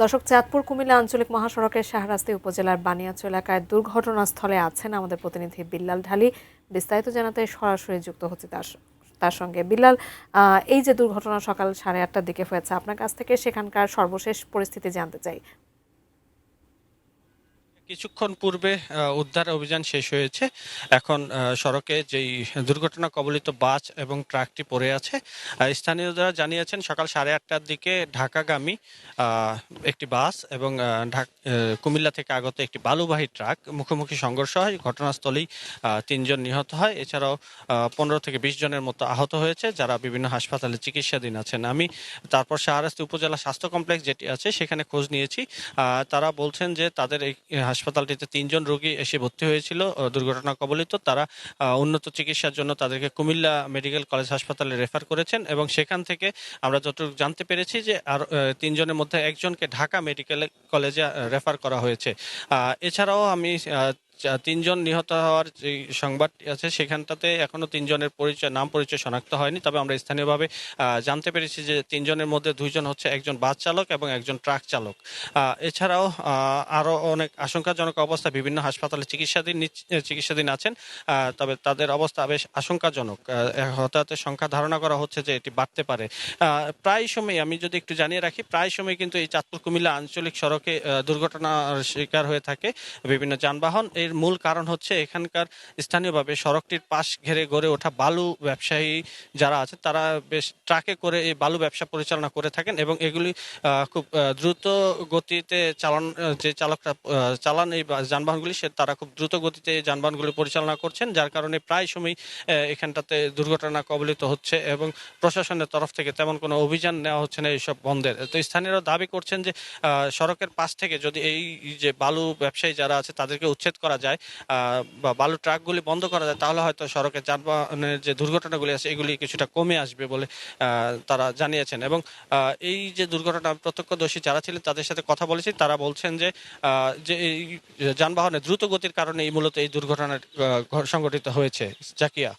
দর্শক, চাঁদপুর কুমিল্লা আঞ্চলিক মহাসড়কের শাহরাস্তি উপজেলার বানিয়াচৌ এলাকায় দুর্ঘটনাস্থলে আছেন আমাদের প্রতিনিধি বিল্লাল ঢালী। বিস্তারিত জানাতে সরাসরি যুক্ত হচ্ছে তার সঙ্গে। বিল্লাল, এই যে দুর্ঘটনা সকাল 8:30টার দিকে হয়েছে, আপনার কাছ থেকে সেখানকার সর্বশেষ পরিস্থিতি জানতে চাই। কিছুক্ষণ পূর্বে উদ্ধার অভিযান শেষ হয়েছে। এখন সড়কে যেই দুর্ঘটনা কবলিত বাস এবং ট্রাকটি পড়ে আছে, স্থানীয়রা জানিয়েছেন সকাল 8:30টার দিকে ঢাকাগামী একটি বাস এবং কুমিল্লা থেকে আগত একটি বালুবাহী ট্রাক মুখোমুখি সংঘর্ষ হয়। ঘটনাস্থলেই 3 জন নিহত হয়। এছাড়াও 15 থেকে 20 জনের মতো আহত হয়েছে, যারা বিভিন্ন হাসপাতালে চিকিৎসাধীন আছেন। আমি তারপর শাহরাস্তি উপজেলা স্বাস্থ্য কমপ্লেক্স যেটি আছে সেখানে খোঁজ নিয়েছি। তারা বলছেন যে তাদের এই হাসপাতালটিতে 3 জন রোগী এসে ভর্তি হয়েছিল দুর্ঘটনা কবলিত। তারা উন্নত চিকিৎসার জন্য তাদেরকে কুমিল্লা মেডিকেল কলেজ হাসপাতালে রেফার করেছেন এবং সেখান থেকে আমরা যতটুকু জানতে পেরেছি যে আর 3 জনের মধ্যে একজনকে ঢাকা মেডিকেল কলেজে রেফার করা হয়েছে। এছাড়াও আমি 3 জন নিহত হওয়ার যে সংবাদটি আছে সেখানটাতে এখনো 3 জনের নাম পরিচয় শনাক্ত হয়নি। তবে আমরা স্থানীয়ভাবে জানতে পেরেছি যে 3 জনের মধ্যে 2 জন হচ্ছে একজন বাস চালক এবং একজন ট্রাক চালক। এছাড়াও আরো অনেক আশঙ্কাজনক অবস্থা বিভিন্ন হাসপাতালে চিকিৎসাধীন আছেন। তবে তাদের অবস্থা বেশ আশঙ্কাজনক। হতাহতের সংখ্যা ধারণা করা হচ্ছে যে এটি বাড়তে পারে। প্রায় সময় আমি যদি একটু জানিয়ে রাখি, প্রায় সময় কিন্তু এই চাঁদপুর কুমিল্লা আঞ্চলিক সড়কে দুর্ঘটনার শিকার হয়ে থাকে বিভিন্ন যানবাহন। এর মূল কারণ হচ্ছে এখানকার স্থানীয়ভাবে সড়কটির পাশ ঘেরে গড়ে ওঠা বালু ব্যবসায়ী যারা আছে, তারা বেশ ট্রাকে করে এই বালু ব্যবসা পরিচালনা করে থাকেন এবং এগুলি খুব দ্রুত গতিতে যে চালকরা চালান এই যানবাহনগুলি, তারা খুব দ্রুত গতিতে এই যানবাহনগুলি পরিচালনা করছেন, যার কারণে প্রায় সময় এখানটাতে দুর্ঘটনা কবলিত হচ্ছে এবং প্রশাসনের তরফ থেকে তেমন কোনো অভিযান নেওয়া হচ্ছে না এইসব বন্ধের। তো স্থানীয়রা দাবি করছেন যে সড়কের পাশ থেকে যদি এই যে বালু ব্যবসায়ী যারা আছে তাদেরকে উচ্ছেদ করা যায় বা বালু ট্রাকগুলি বন্ধ করা যায়, তাহলে হয়তো সড়কের যানবাহনের যে দুর্ঘটনাগুলি আছে এগুলি কিছুটা কমে আসবে বলে তারা জানিয়েছেন। এবং এই যে দুর্ঘটনা প্রত্যক্ষদর্শী যারা ছিলেন তাদের সাথে কথা বলেছি, তারা বলছেন যে এই যানবাহনের দ্রুত গতির কারণে মূলত এই দুর্ঘটনা সংঘটিত হয়েছে। জাকিয়া।